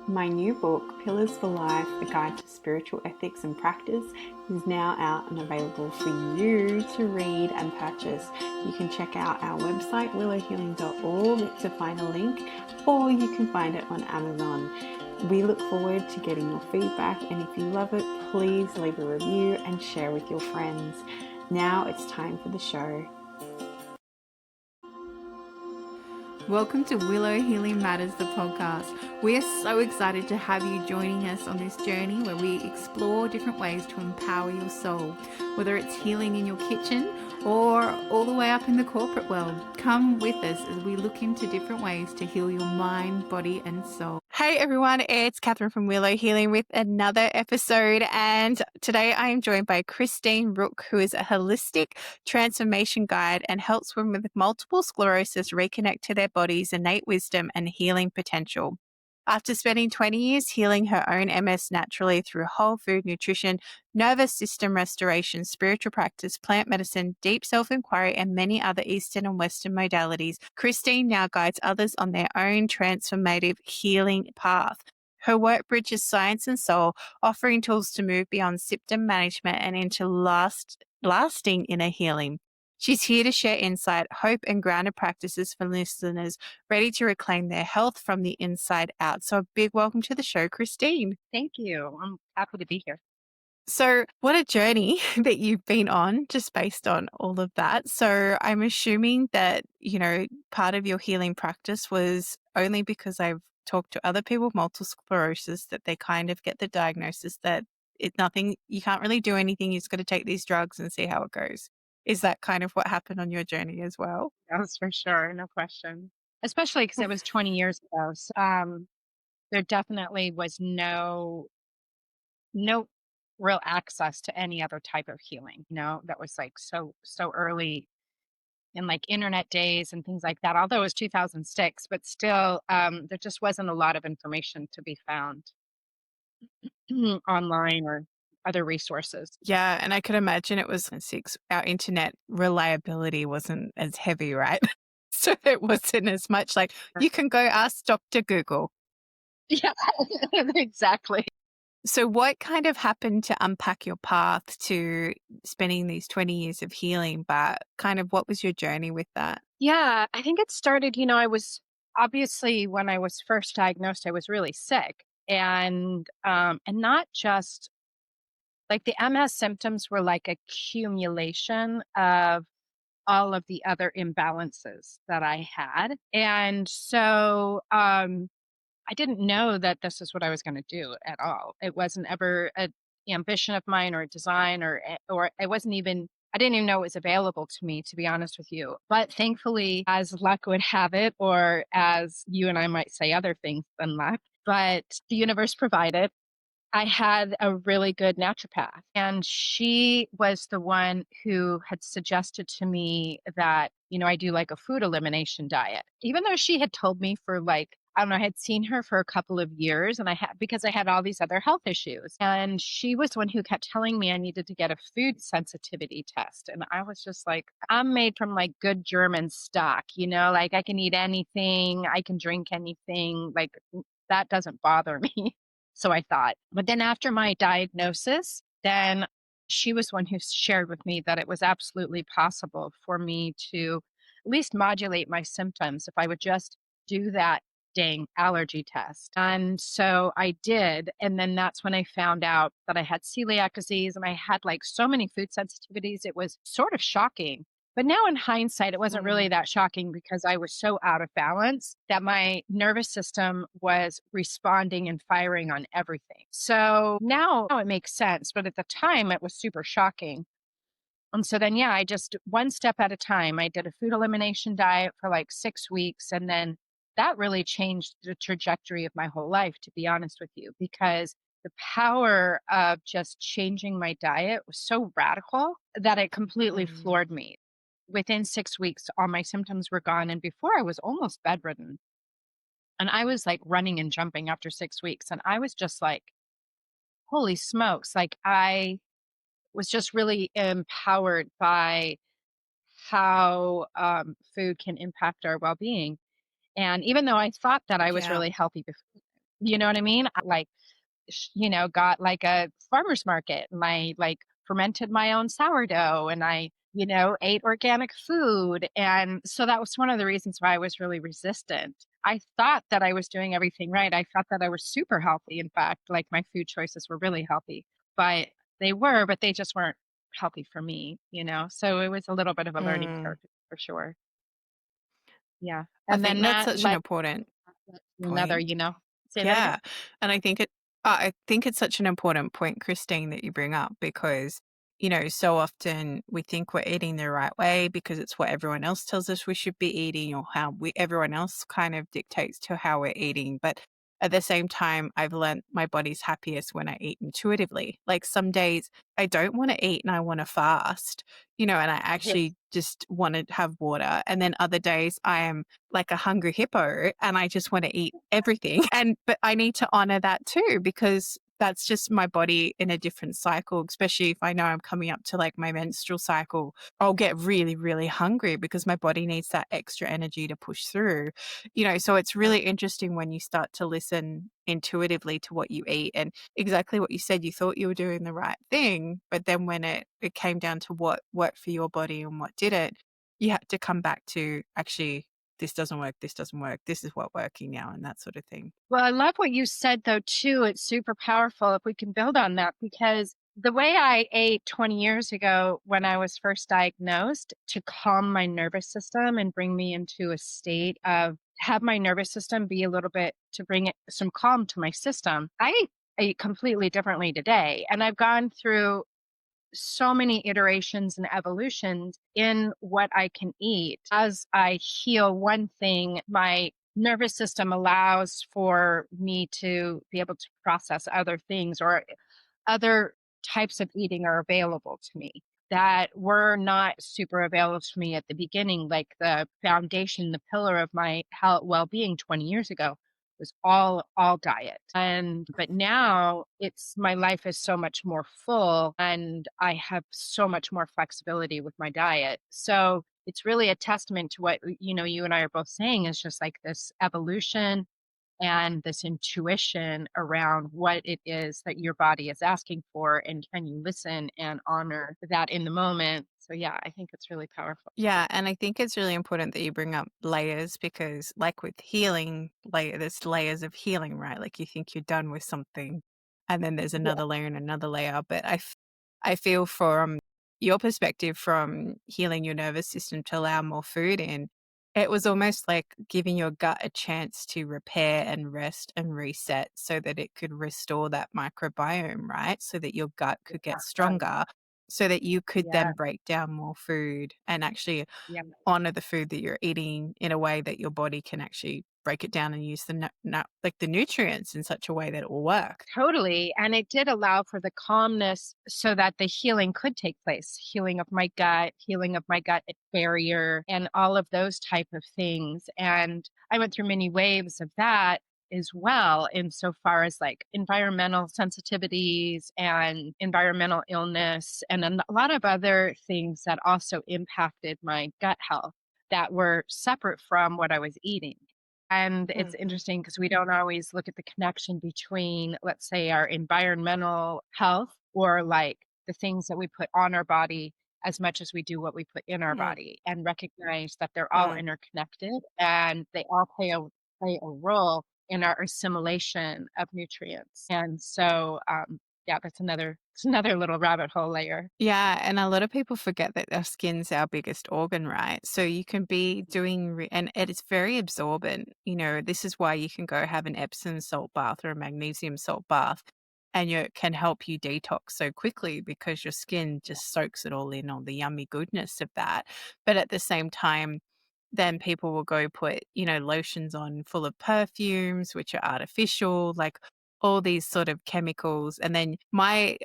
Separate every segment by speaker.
Speaker 1: My new book, Pillars for Life, A Guide to Spiritual Ethics and Practice, is now out and available for you to read and purchase. You can check out our website, willowhealing.org, to find a link, or you can find it on Amazon. We look forward to getting your feedback, and if you love it, please leave a review and share with your friends. Now it's time for the show. Welcome to Willow Healing Matters, the podcast. We are so excited to have you joining us on this journey where we explore different ways to empower your soul, whether it's healing in your kitchen or all the way up in the corporate world. Come with us as we look into different ways to heal your mind, body, and soul. Hey everyone, it's Catherine from Willow Healing with another episode, and today I am joined by Christine Rook, who is a holistic transformation guide and helps women with multiple sclerosis reconnect to their body's innate wisdom and healing potential. After spending 20 years healing her own MS naturally through whole food nutrition, nervous system restoration, spiritual practice, plant medicine, deep self-inquiry, and many other Eastern and Western modalities, Christine now guides others on their own transformative healing path. Her work bridges science and soul, offering tools to move beyond symptom management and into lasting inner healing. She's here to share insight, hope, and grounded practices for listeners ready to reclaim their health from the inside out. So a big welcome to the show, Christine.
Speaker 2: Thank you. I'm happy to be here.
Speaker 1: So what a journey that you've been on just based on all of that. So I'm assuming that, part of your healing practice was only because I've talked to other people with multiple sclerosis that they kind of get the diagnosis that you can't really do anything. You just got to take these drugs and see how it goes. Is that kind of what happened on your journey as well?
Speaker 2: That's for sure. No question. Especially because it was 20 years ago. So, there definitely was no real access to any other type of healing, that was like so early in like internet days and things like that. Although it was 2006, but still, there just wasn't a lot of information to be found online or other resources.
Speaker 1: Yeah, and I could imagine it was six. Our internet reliability wasn't as heavy, right? So it wasn't as much like you can go ask Dr. Google.
Speaker 2: Yeah, exactly.
Speaker 1: So what kind of happened to unpack your path to spending these 20 years of healing, but kind of what was your journey with that?
Speaker 2: Yeah, I think it started, I was obviously when I was first diagnosed, I was really sick. And not just like the MS symptoms were like accumulation of all of the other imbalances that I had. And so I didn't know that this is what I was going to do at all. It wasn't ever an ambition of mine or a design or it wasn't even I didn't even know it was available to me, to be honest with you. But thankfully, as luck would have it, or as you and I might say other things than luck, but the universe provided. I had a really good naturopath, and she was the one who had suggested to me that, I do like a food elimination diet. Even though she had told me for like, I don't know, I had seen her for a couple of years and because I had all these other health issues. And she was the one who kept telling me I needed to get a food sensitivity test. And I was just like, I'm made from like good German stock, like I can eat anything, I can drink anything, like that doesn't bother me. So I thought. But then after my diagnosis, then she was one who shared with me that it was absolutely possible for me to at least modulate my symptoms if I would just do that dang allergy test. And so I did. And then that's when I found out that I had celiac disease and I had like so many food sensitivities. It was sort of shocking. But now in hindsight, it wasn't really that shocking because I was so out of balance that my nervous system was responding and firing on everything. So now it makes sense. But at the time, it was super shocking. And so then, yeah, I just one step at a time. I did a food elimination diet for like 6 weeks. And then that really changed the trajectory of my whole life, to be honest with you, because the power of just changing my diet was so radical that it completely floored me. Within 6 weeks, all my symptoms were gone. And before I was almost bedridden. And I was like running and jumping after 6 weeks. And I was just like, holy smokes. Like I was just really empowered by how food can impact our well being. And even though I thought that I was
Speaker 1: Yeah.
Speaker 2: really healthy before, You know what I mean? I, like, got like a farmer's market and I like fermented my own sourdough and I, ate organic food. And so that was one of the reasons why I was really resistant. I thought that I was doing everything right. I thought that I was super healthy. In fact, like my food choices were really healthy, but but they just weren't healthy for me. So it was a little bit of a learning curve
Speaker 1: Mm.
Speaker 2: for sure. Yeah.
Speaker 1: I
Speaker 2: And
Speaker 1: think
Speaker 2: then
Speaker 1: that's
Speaker 2: that
Speaker 1: such an
Speaker 2: led
Speaker 1: important
Speaker 2: to another,
Speaker 1: point.
Speaker 2: say that again.
Speaker 1: Yeah. And I think it's such an important point, Christine, that you bring up because, so often we think we're eating the right way because it's what everyone else tells us we should be eating or how everyone else kind of dictates to how we're eating. But at the same time, I've learned my body's happiest when I eat intuitively. Like some days I don't want to eat and I want to fast, and I actually
Speaker 2: Yes.
Speaker 1: just want to have water. And then other days I am like a hungry hippo and I just want to eat everything. But I need to honor that too because that's just my body in a different cycle, especially if I know I'm coming up to like my menstrual cycle. I'll get really, really hungry because my body needs that extra energy to push through. So it's
Speaker 2: Yeah.
Speaker 1: really interesting when you start to listen intuitively to what you eat and exactly what you said, you thought you were doing the right thing, but then when it came down to what worked for your body and what didn't, you had to come back to actually this doesn't work, this doesn't work, this is what working now, and that sort of thing.
Speaker 2: Well, I love what you said though too. It's super powerful if we can build on that because the way I ate 20 years ago when I was first diagnosed to calm my nervous system and bring me into a state of have my nervous system be a little bit to bring it some calm to my system. I eat completely differently today and I've gone through so many iterations and evolutions in what I can eat. As I heal one thing, my nervous system allows for me to be able to process other things or other types of eating are available to me that were not super available to me at the beginning, like the foundation, the pillar of my health well-being 20 years ago was all diet. And but now it's my life is so much more full and I have so much more flexibility with my diet. So it's really a testament to what you and I are both saying is just like this evolution and this intuition around what it is that your body is asking for and can you listen and honor that in the moment. So yeah, I think it's really powerful.
Speaker 1: Yeah, and I think it's really important that you bring up layers because, like with healing, there's layers of healing, right? Like you think you're done with something, and then there's
Speaker 2: Yeah.
Speaker 1: another layer and another layer. But I feel from your perspective, from healing your nervous system to allow more food in, it was almost like giving your gut a chance to repair and rest and reset so that it could restore that microbiome, right? So that your gut could get
Speaker 2: Yeah.
Speaker 1: stronger so that you could
Speaker 2: Yeah.
Speaker 1: then break down more food and actually
Speaker 2: Yeah.
Speaker 1: honor the food that you're eating in a way that your body can actually break it down and use like the nutrients in such a way that it will work.
Speaker 2: Totally. And it did allow for the calmness so that the healing could take place, healing of my gut barrier, and all of those type of things. And I went through many waves of that as well, insofar as like environmental sensitivities and environmental illness, and then a lot of other things that also impacted my gut health that were separate from what I was eating. And it's
Speaker 1: Mm.
Speaker 2: interesting because we don't always look at the connection between, let's say, our environmental health or like the things that we put on our body as much as we do what we put in our
Speaker 1: Mm.
Speaker 2: body and recognize that they're all
Speaker 1: Mm.
Speaker 2: interconnected and they all play a role in our assimilation of nutrients. And so, yeah, it's another little rabbit hole layer.
Speaker 1: Yeah, and a lot of people forget that our skin's our biggest organ, right? So you can be doing, and it is very absorbent. This is why you can go have an Epsom salt bath or a magnesium salt bath, and it can help you detox so quickly because your skin just soaks it all in, all the yummy goodness of that. But at the same time, then people will go put, lotions on full of perfumes, which are artificial, like all these sort of chemicals. And then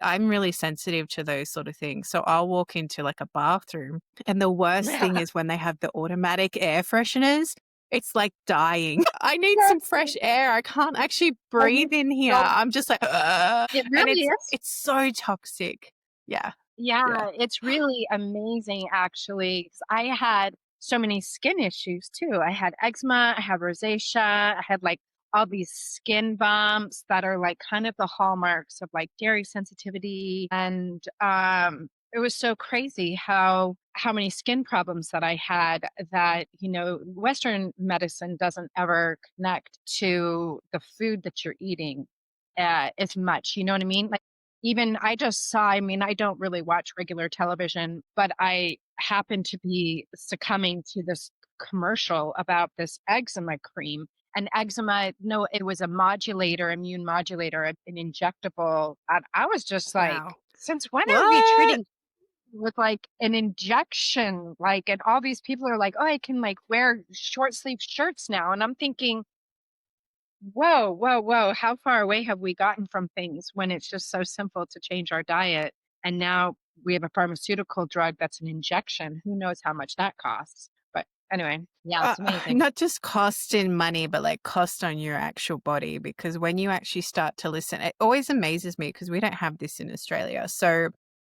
Speaker 1: I'm really sensitive to those sort of things. So I'll walk into like a bathroom and the worst thing is when they have the automatic air fresheners. It's like dying. I need
Speaker 2: Yes,
Speaker 1: some fresh air. I can't actually
Speaker 2: I mean,
Speaker 1: breathe in here.
Speaker 2: so
Speaker 1: I'm just like, "Ugh."
Speaker 2: it
Speaker 1: And
Speaker 2: really is.
Speaker 1: it's so toxic. Yeah. Yeah.
Speaker 2: Yeah, it's really amazing actually, 'cause I had so many skin issues too. I had eczema, I had rosacea, I had like all these skin bumps that are like kind of the hallmarks of like dairy sensitivity. And it was so crazy how many skin problems that I had that, Western medicine doesn't ever connect to the food that you're eating as much. You know what I mean? Like, even I just saw, I mean, I don't really watch regular television, but I happened to be succumbing to this commercial about this eczema cream. And eczema, no, it was a modulator, immune modulator, an injectable. And I was just like,
Speaker 1: Wow.
Speaker 2: since when are we
Speaker 1: What?
Speaker 2: treating with like an injection? Like, and all these people are like, oh, I can like wear short sleeve shirts now. And I'm thinking, whoa, whoa, whoa. How far away have we gotten from things when it's just so simple to change our diet? And now we have a pharmaceutical drug that's an injection. Who knows how much that costs? But anyway, yeah, it's amazing.
Speaker 1: Not just cost in money, but like cost on your actual body. Because when you actually start to listen, it always amazes me because we don't have this in Australia. So,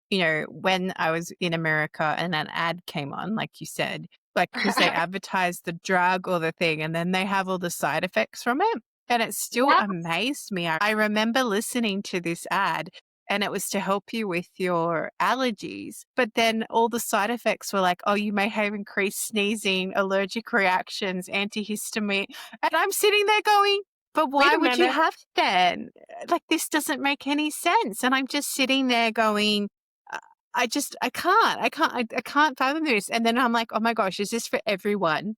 Speaker 1: when I was in America and an ad came on, like you said, like because they advertise the drug or the thing and then they have all the side effects from it. And it still
Speaker 2: Yeah.
Speaker 1: amazed me. I remember listening to this ad and it was to help you with your allergies. But then all the side effects were like, oh, you may have increased sneezing, allergic reactions, antihistamine. And I'm sitting there going, but
Speaker 2: Wait
Speaker 1: why
Speaker 2: a
Speaker 1: would you
Speaker 2: minute.
Speaker 1: have then? Like, this doesn't make any sense. And I'm just sitting there going, uh, I can't fathom this. And then I'm like, oh my gosh, is this for everyone?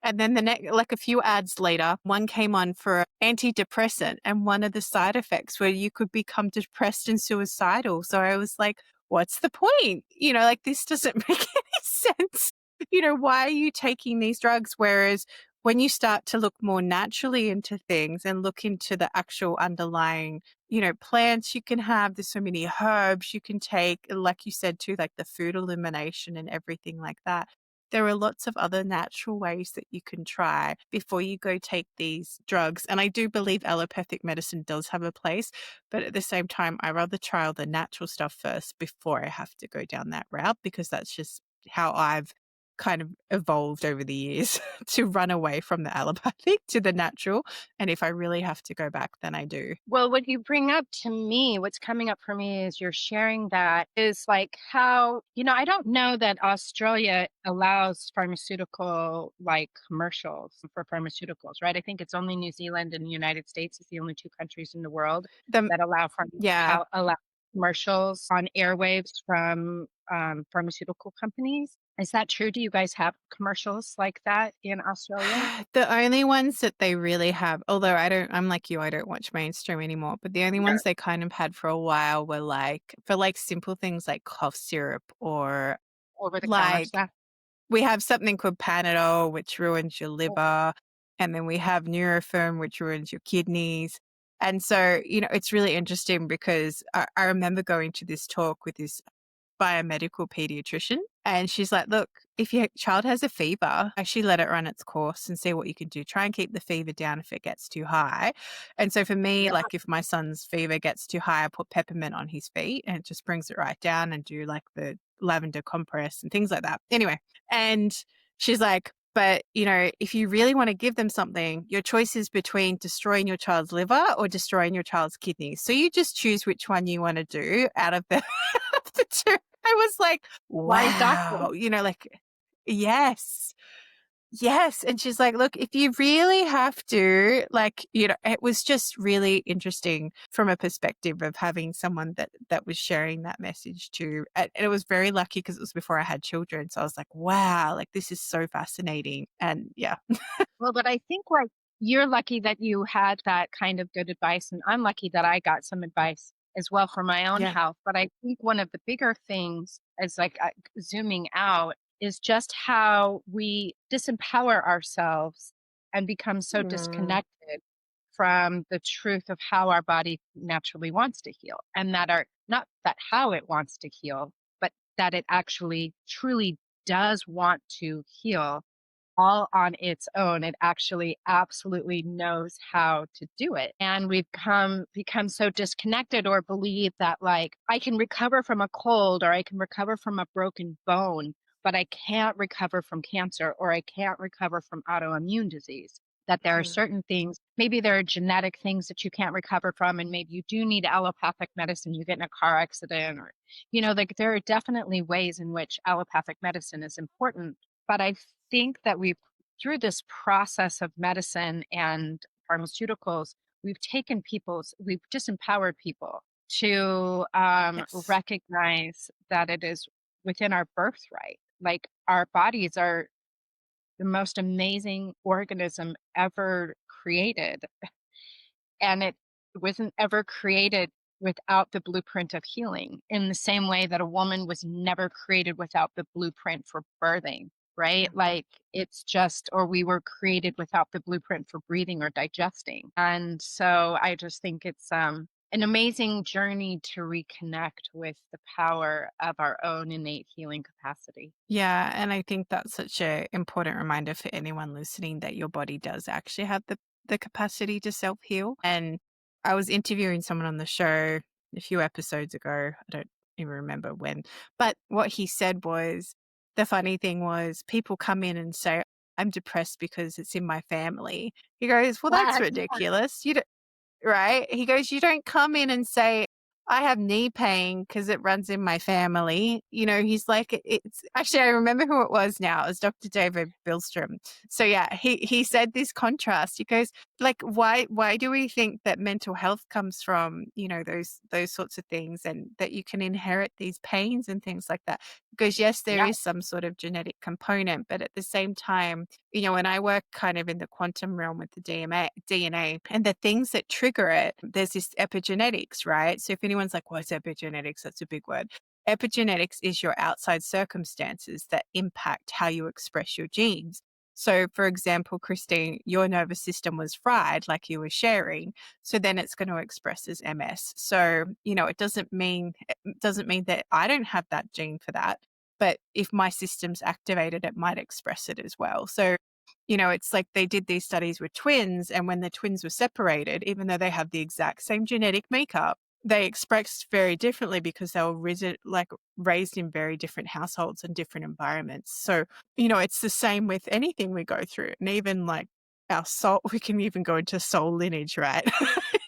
Speaker 1: And then the next, like a few ads later, one came on for antidepressant, and one of the side effects where you could become depressed and suicidal. So I was like, what's the point? Like this doesn't make any sense. Why are you taking these drugs? Whereas when you start to look more naturally into things and look into the actual underlying, plants you can have, there's so many herbs you can take, like you said too, like the food elimination and everything like that. There are lots of other natural ways that you can try before you go take these drugs. And I do believe allopathic medicine does have a place, but at the same time, I rather trial the natural stuff first before I have to go down that route, because that's just how I've kind of evolved over the years to run away from the allopathic to the natural. And if I really have to go back, then I do.
Speaker 2: Well, what you bring up to me, what's coming up for me is you're sharing that is like how, I don't know that Australia allows pharmaceutical like commercials for pharmaceuticals, right? I think it's only New Zealand and the United States is the only two countries in the world
Speaker 1: The
Speaker 2: that
Speaker 1: Yeah.
Speaker 2: allow commercials on airwaves from pharmaceutical companies. Is that true? Do you guys have commercials like that in Australia?
Speaker 1: The only ones that they really have, although I'm like you, I don't watch mainstream anymore, but the only ones they kind of had for a while were like, for like simple things like cough syrup, or
Speaker 2: Over the counter
Speaker 1: like
Speaker 2: stuff?
Speaker 1: we have something called Panadol, which ruins your liver. And then we have Nurofen, which ruins your kidneys. And so, it's really interesting because I remember going to this talk with this biomedical pediatrician. And she's like, look, if your child has a fever, actually let it run its course and see what you can do. Try and keep the fever down if it gets too high. And so for me,
Speaker 2: Yeah.
Speaker 1: like if my son's fever gets too high, I put peppermint on his feet and it just brings it right down, and do like the lavender compress and things like that. Anyway, and she's like, but, if you really want to give them something, your choice is between destroying your child's liver or destroying your child's kidneys. So you just choose which one you want to do out of the, of the two. I was like,
Speaker 2: Wise doctor.
Speaker 1: wow, like, yes, yes. And she's like, look, if you really have to, like, it was just really interesting from a perspective of having someone that was sharing that message too. And it was very lucky because it was before I had children. So I was like, wow, like this is so fascinating. And yeah.
Speaker 2: Well, but I think like you're lucky that you had that kind of good advice, and I'm lucky that I got some advice as well for my own
Speaker 1: Yeah.
Speaker 2: health. But I think one of the bigger things is like zooming out is just how we disempower ourselves and become so
Speaker 1: Mm.
Speaker 2: disconnected from the truth of how our body naturally wants to heal, and that are not that how it wants to heal, but that it actually truly does want to heal all on its own. It actually absolutely knows how to do it. And we've become so disconnected, or believe that like I can recover from a cold or I can recover from a broken bone, but I can't recover from cancer or I can't recover from autoimmune disease. that there are
Speaker 1: Mm.
Speaker 2: certain things, maybe there are genetic things that you can't recover from, and maybe you do need allopathic medicine, you get in a car accident, or, like there are definitely ways in which allopathic medicine is important. But I think that through this process of medicine and pharmaceuticals, we've disempowered people to
Speaker 1: Yes.
Speaker 2: recognize that it is within our birthright. Like our bodies are the most amazing organism ever created. And it wasn't ever created without the blueprint of healing, in the same way that a woman was never created without the blueprint for birthing, right?
Speaker 1: Mhm.
Speaker 2: Like it's just, or we were created without the blueprint for breathing or digesting. And so I just think it's an amazing journey to reconnect with the power of our own innate healing capacity.
Speaker 1: Yeah, and I think that's such a important reminder for anyone listening that your body does actually have the capacity to self-heal. And I was interviewing someone on the show a few episodes ago. I don't even remember when. But what he said was the funny thing was people come in and say, I'm depressed because it's in my family. He goes, well, that's
Speaker 2: What?
Speaker 1: ridiculous. You don't, right? He goes, you don't come in and say, I have knee pain because it runs in my family. He's like, it's actually, I remember who it was now. It was Dr. David Bilstrom. So yeah, he said this contrast. He goes, like, why do we think that mental health comes from, those sorts of things, and that you can inherit these pains and things like that? Because yes, there
Speaker 2: Yeah.
Speaker 1: is some sort of genetic component, but at the same time, when I work kind of in the quantum realm with the DNA and the things that trigger it, there's this epigenetics, right? So if anyone's like, what's epigenetics? That's a big word. Epigenetics is your outside circumstances that impact how you express your genes. So, for example, Christine, your nervous system was fried, like you were sharing. So then it's going to express as MS. So, it doesn't mean that I don't have that gene for that. But if my system's activated, it might express it as well. So, it's like they did these studies with twins, and when the twins were separated, even though they have the exact same genetic makeup, they expressed very differently because they were raised in very different households and different environments. So, it's the same with anything we go through, and even like our soul, we can even go into soul lineage, right?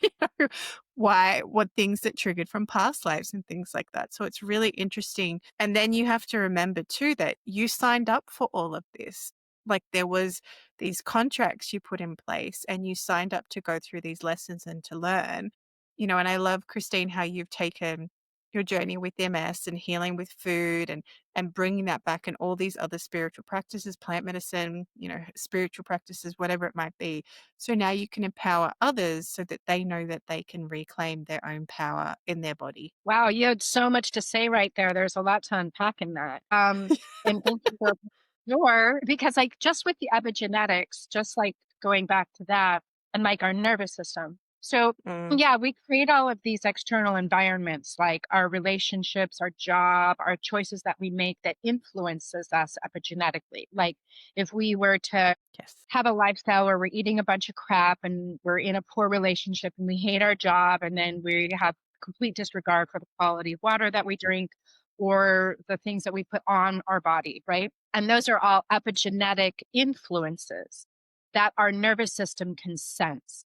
Speaker 1: you know, what things that triggered from past lives and things like that. So it's really interesting. And then you have to remember too that you signed up for all of this. Like there was these contracts you put in place and you signed up to go through these lessons and to learn. And I love, Christine, how you've taken your journey with MS and healing with food and bringing that back, and all these other spiritual practices, plant medicine, spiritual practices, whatever it might be. So now you can empower others so that they know that they can reclaim their own power in their body.
Speaker 2: Wow, you had so much to say right there. There's a lot to unpack in that. And thank you for sure, because like just with the epigenetics, just like going back to that, and like our nervous system. So
Speaker 1: Mm,
Speaker 2: yeah, we create all of these external environments, like our relationships, our job, our choices that we make that influences us epigenetically. Like if we were to
Speaker 1: yes.
Speaker 2: have a lifestyle where we're eating a bunch of crap and we're in a poor relationship and we hate our job, and then we have complete disregard for the quality of water that we drink or the things that we put on our body, right? And those are all epigenetic influences that our nervous system can sense,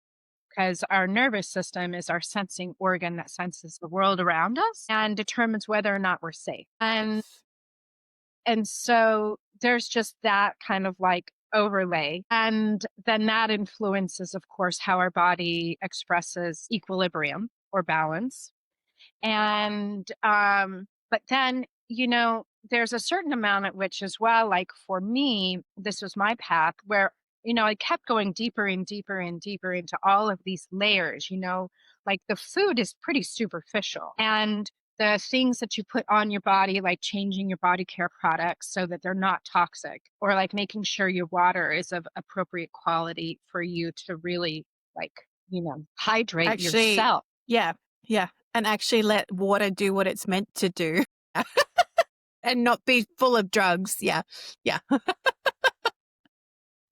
Speaker 2: because our nervous system is our sensing organ that senses the world around us and determines whether or not we're safe.
Speaker 1: Yes.
Speaker 2: And so there's just that kind of like overlay. And then that influences, of course, how our body expresses equilibrium or balance. And, but then, there's a certain amount at which as well, like for me, this was my path where, I kept going deeper and deeper and deeper into all of these layers, like the food is pretty superficial. And the things that you put on your body, like changing your body care products so that they're not toxic, or like making sure your water is of appropriate quality for you to really like, hydrate
Speaker 1: Actually,
Speaker 2: yourself.
Speaker 1: yeah, yeah. And actually let water do what it's meant to do and not be full of drugs. Yeah. Yeah.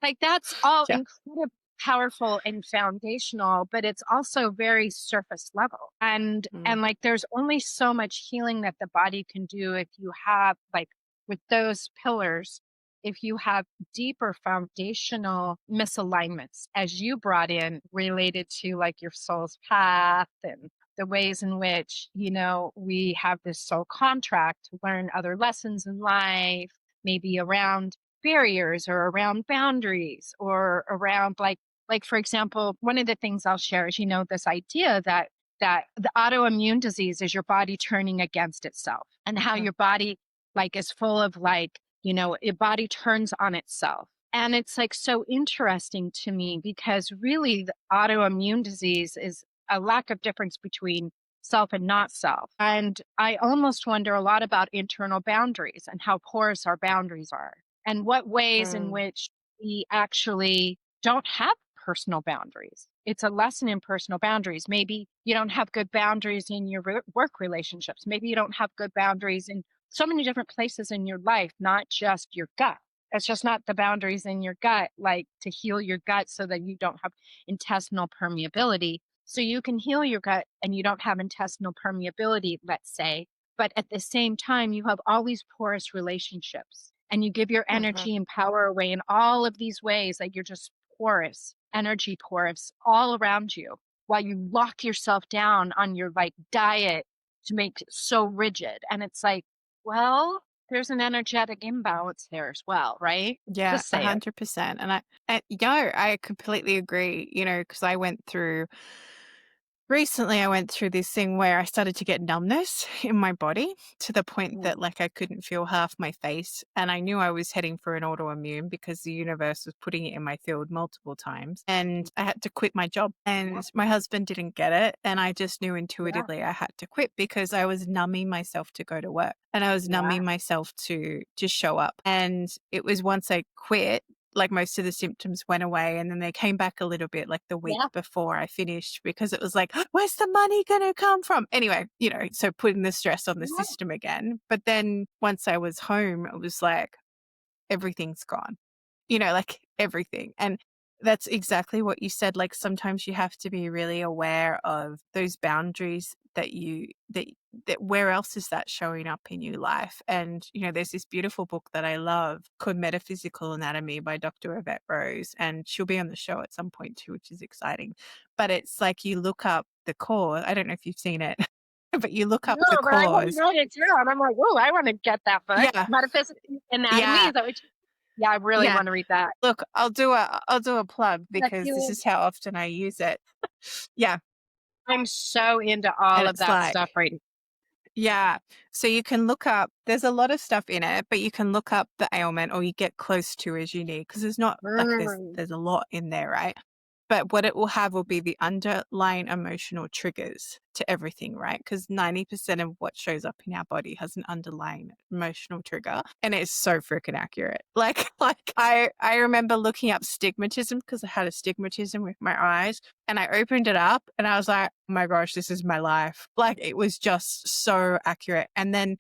Speaker 2: Like that's all
Speaker 1: Yeah.
Speaker 2: incredibly powerful and foundational, but it's also very surface level. And
Speaker 1: Mm.
Speaker 2: like there's only so much healing that the body can do if you have like with those pillars. if you have deeper foundational misalignments, as you brought in, related to like your soul's path and the ways in which, we have this soul contract to learn other lessons in life, maybe around barriers or around boundaries or around like for example, one of the things I'll share is, this idea that the autoimmune disease is your body turning against itself, and how your body like is full of your body turns on itself. And it's like so interesting to me because really the autoimmune disease is a lack of difference between self and not self. And I almost wonder a lot about internal boundaries and how porous our boundaries are, and what ways in which we actually don't have personal boundaries. It's a lesson in personal boundaries. Maybe you don't have good boundaries in your work relationships. Maybe you don't have good boundaries in so many different places in your life, not just your gut. It's just not the boundaries in your gut, like to heal your gut so that you don't have intestinal permeability. So you can heal your gut and you don't have intestinal permeability, let's say, but at the same time, you have all these porous relationships and you give your energy and power away in all of these ways that you're just porous, energy porous all around you, while you lock yourself down on your like diet to make it so rigid. And it's like, well, there's an energetic imbalance there as well, right?
Speaker 1: Yeah,
Speaker 2: Just say it.
Speaker 1: 100%. I completely agree, because recently I went through this thing where I started to get numbness in my body to the point that like I couldn't feel half my face. And I knew I was heading for an autoimmune because the universe was putting it in my field multiple times. And I had to quit my job. And my husband didn't get it. And I just knew
Speaker 2: Yeah.
Speaker 1: intuitively I had to quit because I was numbing myself to go to work. And I was
Speaker 2: Yeah.
Speaker 1: numbing myself to just show up. And it was once I quit, like most of the symptoms went away, and then they came back a little bit like the week
Speaker 2: Yeah.
Speaker 1: before I finished, because it was like, where's the money going to come from? Anyway, so putting the stress on the
Speaker 2: Yeah.
Speaker 1: system again. But then once I was home, it was like, everything's gone, like everything. And that's exactly what you said. Like sometimes you have to be really aware of those boundaries that where else is that showing up in your life. And, there's this beautiful book that I love called Metaphysical Anatomy by Dr. Yvette Rose, and she'll be on the show at some point too, which is exciting. But it's like you look up the cause. I don't know if you've seen it, but you look up
Speaker 2: No,
Speaker 1: the
Speaker 2: but I want to
Speaker 1: cause.
Speaker 2: write it down. I'm like, oh, I want to get that book.
Speaker 1: Yeah.
Speaker 2: Metaphysical Anatomy.
Speaker 1: Yeah.
Speaker 2: Is that what yeah, I really
Speaker 1: Yeah.
Speaker 2: want to read that.
Speaker 1: Look, I'll do a plug
Speaker 2: That
Speaker 1: because this
Speaker 2: you,
Speaker 1: is how often I use it. Yeah.
Speaker 2: I'm so into all
Speaker 1: And
Speaker 2: of
Speaker 1: it's
Speaker 2: that stuff
Speaker 1: like,
Speaker 2: right now.
Speaker 1: yeah. So you can look up, there's a lot of stuff in it, but you can look up the ailment, or you get close to as you need, because there's not like
Speaker 2: Mm.
Speaker 1: there's a lot in there, right? But what it will have will be the underlying emotional triggers to everything, right? Because 90% of what shows up in our body has an underlying emotional trigger. And it's so freaking accurate. Like I remember looking up stigmatism because I had astigmatism with my eyes. And I opened it up and I was like, oh my gosh, this is my life. Like it was just so accurate. And then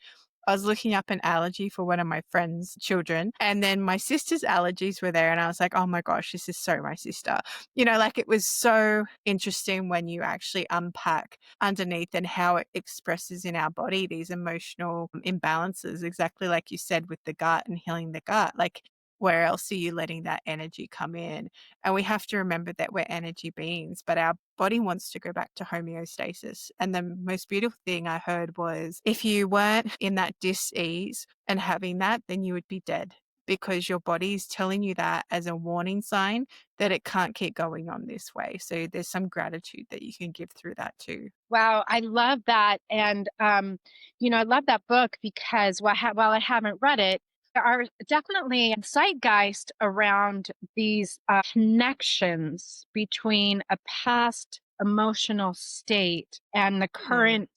Speaker 1: I was looking up an allergy for one of my friend's children, and then my sister's allergies were there. And I was like, oh my gosh, this is so my sister. Like it was so interesting when you actually unpack underneath and how it expresses in our body these emotional imbalances, exactly like you said with the gut and healing the gut. Like, where else are you letting that energy come in? And we have to remember that we're energy beings, but our body wants to go back to homeostasis. And the most beautiful thing I heard was, if you weren't in that dis-ease and having that, then you would be dead, because your body is telling you that as a warning sign that it can't keep going on this way. So there's some gratitude that you can give through that too.
Speaker 2: Wow, I love that. And, I love that book because while I haven't read it, there are definitely zeitgeist around these connections between a past emotional state and the current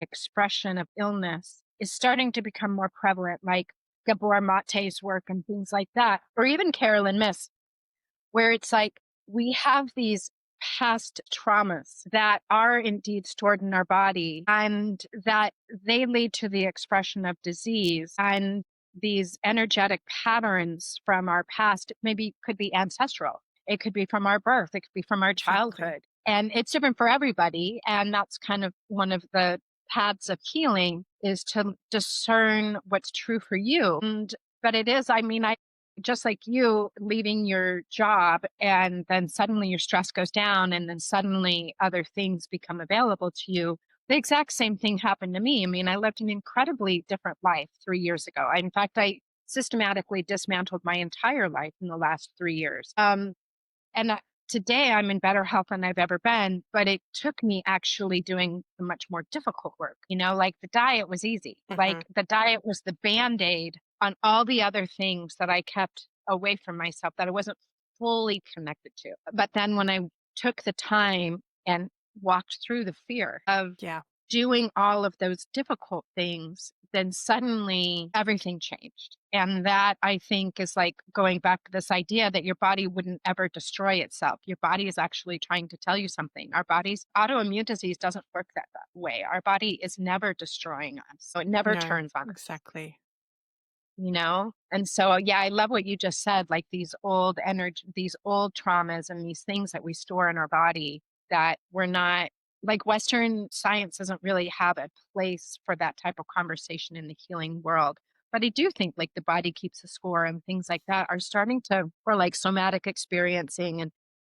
Speaker 2: expression of illness is starting to become more prevalent, like Gabor Mate's work and things like that, or even Carolyn Miss, where it's like we have these past traumas that are indeed stored in our body, and that they lead to the expression of disease, and these energetic patterns from our past maybe could be ancestral. It could be from our birth. It could be from our
Speaker 1: Exactly.
Speaker 2: childhood. And it's different for everybody. And that's kind of one of the paths of healing, is to discern what's true for you. But it is, just like you leaving your job and then suddenly your stress goes down and then suddenly other things become available to you. The exact same thing happened to me. I mean, I lived an incredibly different life 3 years ago. In fact, I systematically dismantled my entire life in the last 3 years. And today I'm in better health than I've ever been, but it took me actually doing the much more difficult work. Like the diet was easy.
Speaker 1: Hmm.
Speaker 2: Like the diet was the band aid on all the other things that I kept away from myself that I wasn't fully connected to. But then when I took the time and walked through the fear of
Speaker 1: Yeah.
Speaker 2: doing all of those difficult things, then suddenly everything changed. And that I think is like going back to this idea that your body wouldn't ever destroy itself. Your body is actually trying to tell you something. Our body's autoimmune disease doesn't work that way. Our body is never destroying us. So it never
Speaker 1: No,
Speaker 2: turns on us,
Speaker 1: exactly.
Speaker 2: And so, yeah, I love what you just said, like these old energy, these old traumas and these things that we store in our body that we're not like Western science doesn't really have a place for that type of conversation in the healing world. But I do think like the body keeps a score and things like that are starting to, or like somatic experiencing and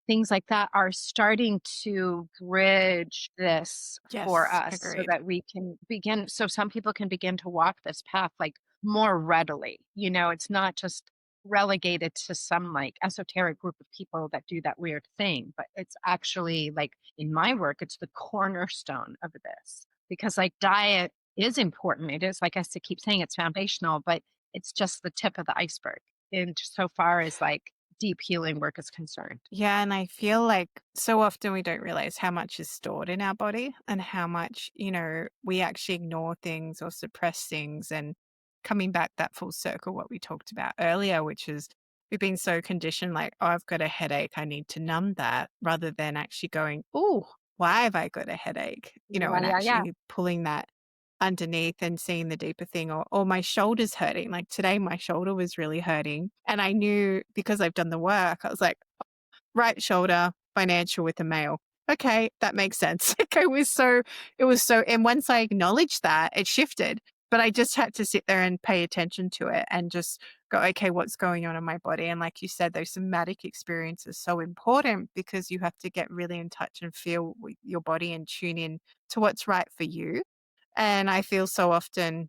Speaker 2: things like that are starting to bridge this for
Speaker 1: Yes,
Speaker 2: us so
Speaker 1: agreed.
Speaker 2: that we can begin, so some people can begin to walk this path like more readily. It's not just relegated to some like esoteric group of people that do that weird thing, but it's actually like in my work, it's the cornerstone of this because like diet is important. It is, like I said, keep saying it's foundational, but it's just the tip of the iceberg in so far as like deep healing work is concerned.
Speaker 1: Yeah, and I feel like so often we don't realize how much is stored in our body and how much, we actually ignore things or suppress things. And coming back that full circle, what we talked about earlier, which is we've been so conditioned like, oh, I've got a headache, I need to numb that, rather than actually going, oh, why have I got a headache?
Speaker 2: Yeah,
Speaker 1: And
Speaker 2: yeah, yeah.
Speaker 1: actually pulling that underneath and seeing the deeper thing, or my shoulder's hurting. Like today, my shoulder was really hurting. And I knew because I've done the work, I was like, right shoulder, financial with a male. Okay, that makes sense. Like it was so, and once I acknowledged that, it shifted. But I just had to sit there and pay attention to it and just go, okay, what's going on in my body? And like you said, those somatic experiences so important because you have to get really in touch and feel with your body and tune in to what's right for you. And I feel so often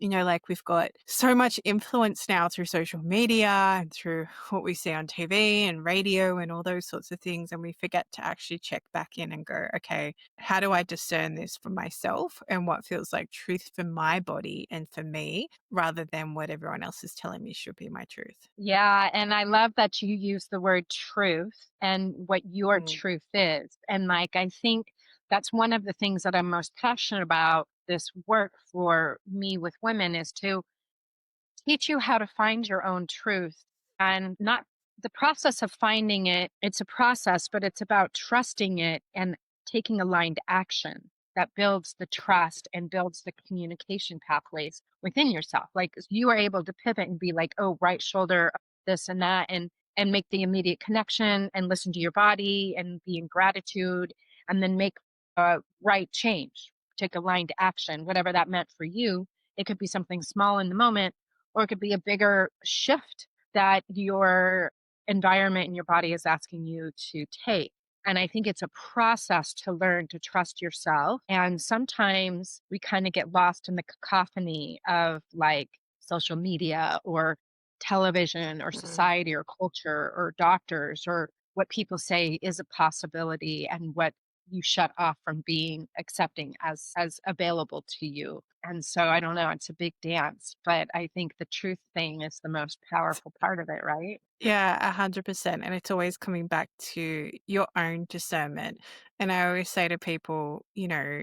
Speaker 1: like we've got so much influence now through social media and through what we see on TV and radio and all those sorts of things. And we forget to actually check back in and go, okay, how do I discern this for myself and what feels like truth for my body and for me rather than what everyone else is telling me should be my truth?
Speaker 2: Yeah, and I love that you use the word truth and what your
Speaker 1: Mm.
Speaker 2: truth is. And like I think that's one of the things that I'm most passionate about this work for me with women is to teach you how to find your own truth and not the process of finding it. It's a process, but it's about trusting it and taking aligned action that builds the trust and builds the communication pathways within yourself. Like you are able to pivot and be like, oh, right shoulder, this and that, and make the immediate connection and listen to your body and be in gratitude and then make a right change, take aligned action, whatever that meant for you. It could be something small in the moment, or it could be a bigger shift that your environment and your body is asking you to take. And I think it's a process to learn to trust yourself. And sometimes we kind of get lost in the cacophony of like social media or television or
Speaker 1: Mm.
Speaker 2: society or culture or doctors or what people say is a possibility and what you shut off from being accepting as available to you. And so I don't know, it's a big dance, but I think the truth thing is the most powerful part of it, right?
Speaker 1: Yeah, 100%. And it's always coming back to your own discernment. And I always say to people,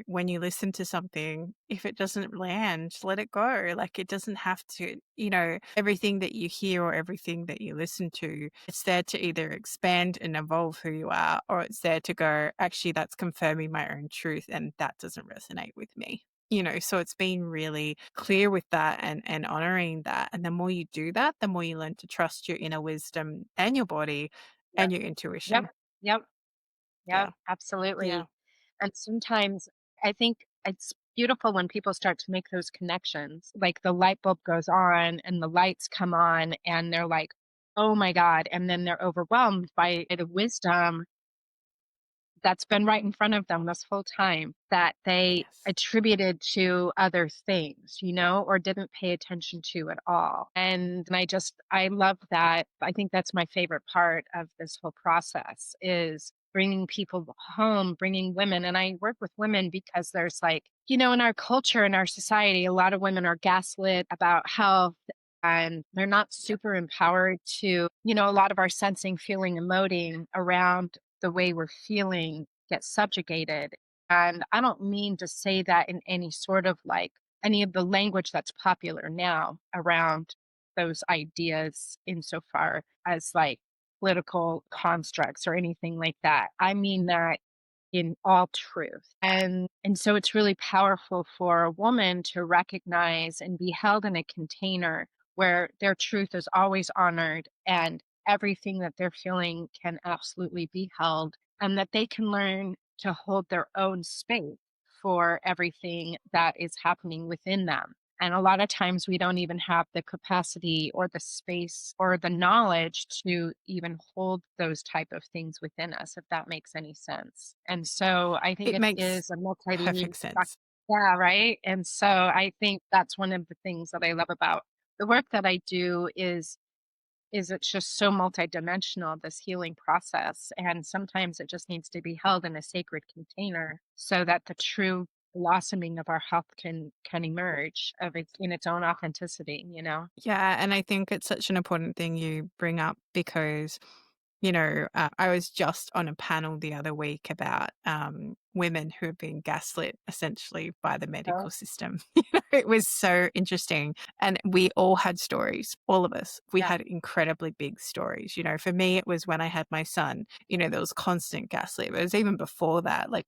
Speaker 1: when you listen to something, if it doesn't land, let it go. Like it doesn't have to, everything that you hear or everything that you listen to, it's there to either expand and evolve who you are, or it's there to go, actually, that's confirming my own truth. And that doesn't resonate with me. So it's been really clear with that and honoring that. And the more you do that, the more you learn to trust your inner wisdom and your body
Speaker 2: Yep.
Speaker 1: and your
Speaker 2: Yep.
Speaker 1: intuition.
Speaker 2: Yep. Yep.
Speaker 1: Yeah. Yeah.
Speaker 2: Absolutely. And sometimes I think it's beautiful when people start to make those connections. Like the light bulb goes on and the lights come on and they're like, oh my God. And then they're overwhelmed by the wisdom that's been right in front of them this whole time that they
Speaker 1: Yes.
Speaker 2: attributed to other things, or didn't pay attention to at all. And I love that. I think that's my favorite part of this whole process is bringing people home, bringing women. And I work with women because there's like, in our culture, in our society, a lot of women are gaslit about health and they're not
Speaker 1: Yep.
Speaker 2: super empowered to, a lot of our sensing, feeling, emoting around the way we're feeling gets subjugated. And I don't mean to say that in any sort of like any of the language that's popular now around those ideas insofar as like political constructs or anything like that. I mean that in all truth. And so it's really powerful for a woman to recognize and be held in a container where their truth is always honored and everything that they're feeling can absolutely be held and that they can learn to hold their own space for everything that is happening within them. And a lot of times we don't even have the capacity or the space or the knowledge to even hold those type of things within us, if that makes any sense. And so I think
Speaker 1: It
Speaker 2: it
Speaker 1: makes
Speaker 2: is a multi-layered
Speaker 1: perfect sense.
Speaker 2: yeah, right. And so I think that's one of the things that I love about the work that I do is it's just so multidimensional, this healing process. And sometimes it just needs to be held in a sacred container so that the true blossoming of our health can emerge in its own authenticity.
Speaker 1: Yeah, and I think it's such an important thing you bring up because I was just on a panel the other week about women who have been gaslit essentially by the
Speaker 2: So,
Speaker 1: medical system. It was so interesting. And we all had stories, all of us. We
Speaker 2: yeah.
Speaker 1: had incredibly big stories. For me, it was when I had my son, there was constant gaslit. But it was even before that. Like,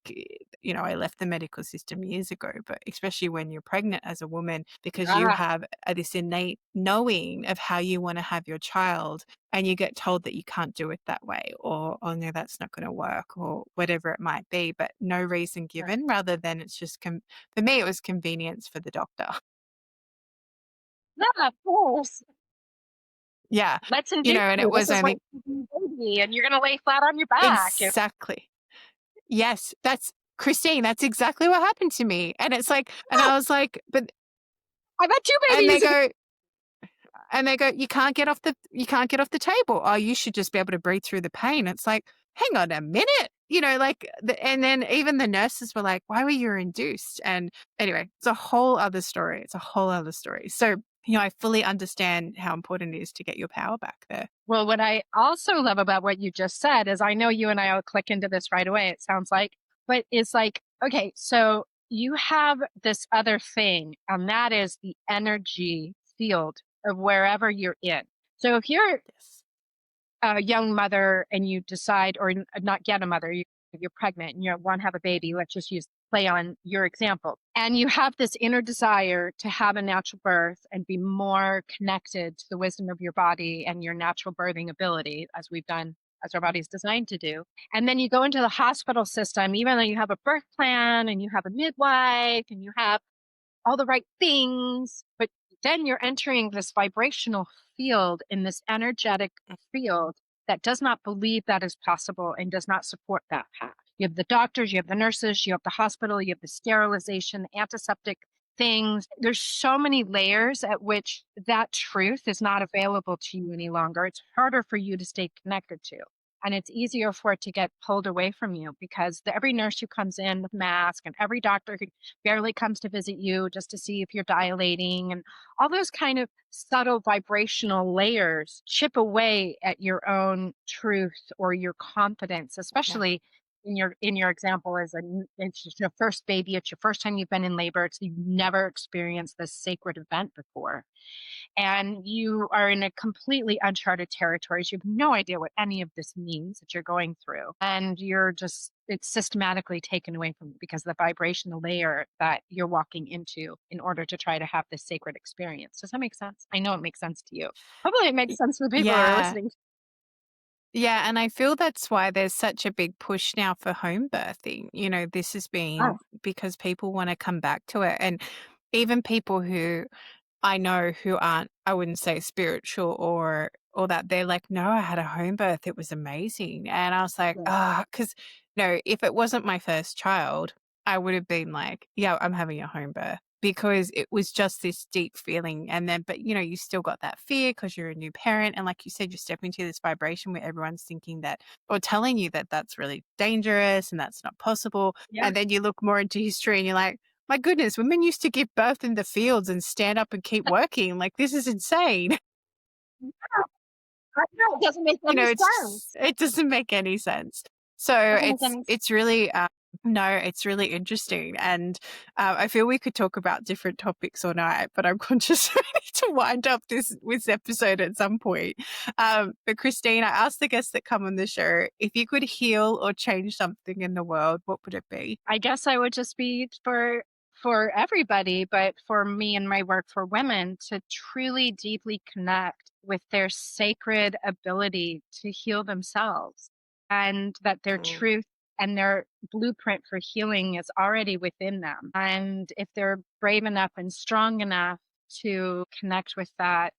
Speaker 1: I left the medical system years ago, but especially when you're pregnant as a woman, because you
Speaker 2: Yeah.
Speaker 1: have this innate knowing of how you want to have your child and you get told that you can't do it that way or oh no that's not going to work or whatever it might be but no reason
Speaker 2: Right.
Speaker 1: given rather than it's just for me it was convenience for the doctor.
Speaker 2: Yeah, of course.
Speaker 1: Yeah,
Speaker 2: Let's induce
Speaker 1: and it
Speaker 2: you. This
Speaker 1: was
Speaker 2: is what
Speaker 1: only
Speaker 2: you do, baby, and you're gonna lay flat on your back.
Speaker 1: exactly yes that's Christine, that's exactly what happened to me. And it's like and I was like but
Speaker 2: I've had two
Speaker 1: and they
Speaker 2: babies.
Speaker 1: go you can't get off the table. Oh, you should just be able to breathe through the pain. It's like, hang on a minute. And then even the nurses were like, why were you induced? And anyway, it's a whole other story. It's a whole other story. So, I fully understand how important it is to get your power back there.
Speaker 2: Well, what I also love about what you just said is I know you and I will click into this right away, it sounds like, but it's like, okay, so you have this other thing, and that is the energy field of wherever you're in. So if you're
Speaker 1: Yes.
Speaker 2: a young mother and you decide, or not yet a mother, you're pregnant and you want to have a baby, let's just play on your example. And you have this inner desire to have a natural birth and be more connected to the wisdom of your body and your natural birthing ability, as our body's designed to do. And then you go into the hospital system, even though you have a birth plan and you have a midwife and you have all the right things, but then you're entering this vibrational field in this energetic field that does not believe that is possible and does not support that path. You have the doctors, you have the nurses, you have the hospital, you have the sterilization, antiseptic things. There's so many layers at which that truth is not available to you any longer. It's harder for you to stay connected to. And it's easier for it to get pulled away from you because every nurse who comes in with mask and every doctor who barely comes to visit you just to see if you're dilating and all those kind of subtle vibrational layers chip away at your own truth or your confidence,
Speaker 1: Yeah.
Speaker 2: especially in your example as it's just your first baby, it's your first time you've been in labor, you've never experienced this sacred event before and you are in a completely uncharted territories. You have no idea what any of this means that you're going through. And it's systematically taken away from you because of the vibrational layer that you're walking into in order to try to have this sacred experience. Does that make sense? I know it makes sense to you. Hopefully it makes
Speaker 1: Y-
Speaker 2: sense to the people who are
Speaker 1: Yeah.
Speaker 2: listening.
Speaker 1: Yeah, and I feel that's why there's such a big push now for home birthing. This has been
Speaker 2: Us.
Speaker 1: because people want to come back to it. And even people who I know who aren't, I wouldn't say spiritual or that, they're like, no, I had a home birth. It was amazing. And I was like,
Speaker 2: Yeah.
Speaker 1: because if it wasn't my first child, I would have been like, yeah, I'm having a home birth because it was just this deep feeling. And then, but you still got that fear because you're a new parent. And like you said, you step into this vibration where everyone's thinking that or telling you that that's really dangerous and that's not possible.
Speaker 2: Yeah.
Speaker 1: And then you look more into history and you're like, my goodness, women used to give birth in the fields and stand up and keep working. Like, this is insane.
Speaker 2: I know, it doesn't make any sense.
Speaker 1: It doesn't make any sense. So
Speaker 2: It doesn't make any sense.
Speaker 1: it's really, no, it's really interesting. And I feel we could talk about different topics all night, but I'm conscious we need to wind up this episode at some point. But Christine, I asked the guests that come on the show, if you could heal or change something in the world, what would it be?
Speaker 2: I guess I would just be for everybody, but for me and my work for women to truly deeply connect with their sacred ability to heal themselves, and that their
Speaker 1: Mm.
Speaker 2: truth and their blueprint for healing is already within them. And if they're brave enough and strong enough to connect with that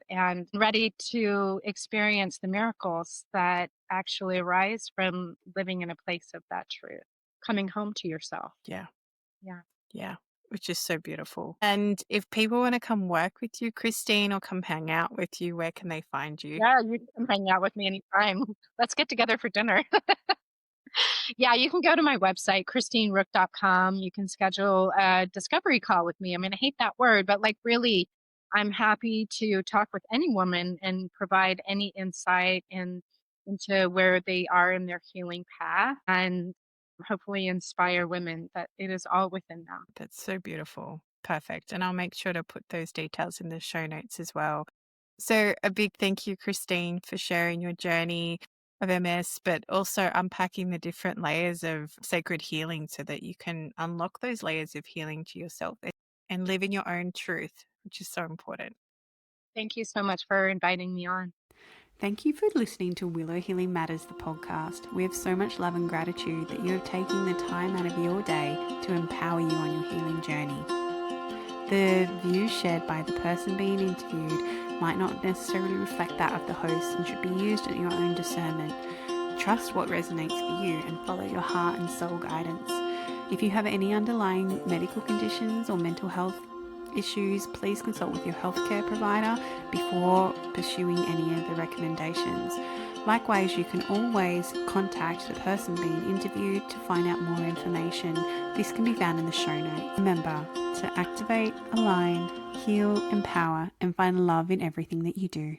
Speaker 2: and ready to experience the miracles that actually arise from living in a place of that truth, coming home to yourself.
Speaker 1: Yeah.
Speaker 2: Yeah.
Speaker 1: Yeah, which is so beautiful. And if people want to come work with you, Christine, or come hang out with you, where can they find you?
Speaker 2: Yeah, you can come hang out with me anytime. Let's get together for dinner. Yeah, you can go to my website, christinerook.com. You can schedule a discovery call with me. I mean, I hate that word, but like really, I'm happy to talk with any woman and provide any insight into where they are in their healing path and hopefully inspire women that it is all within them.
Speaker 1: That's so beautiful. Perfect. And I'll make sure to put those details in the show notes as well. So, a big thank you, Christine, for sharing your journey of MS, but also unpacking the different layers of sacred healing so that you can unlock those layers of healing to yourself and live in your own truth, which is so important.
Speaker 2: Thank you so much for inviting me on.
Speaker 1: Thank you for listening to Willow Healing Matters, the podcast. We have so much love and gratitude that you have taken the time out of your day to empower you on your healing journey. The views shared by the person being interviewed might not necessarily reflect that of the host and should be used at your own discernment. Trust what resonates for you and follow your heart and soul guidance. If you have any underlying medical conditions or mental health issues, please consult with your healthcare provider before pursuing any of the recommendations. Likewise, you can always contact the person being interviewed to find out more information. This can be found in the show notes. Remember to activate, align, heal, empower, and find love in everything that you do.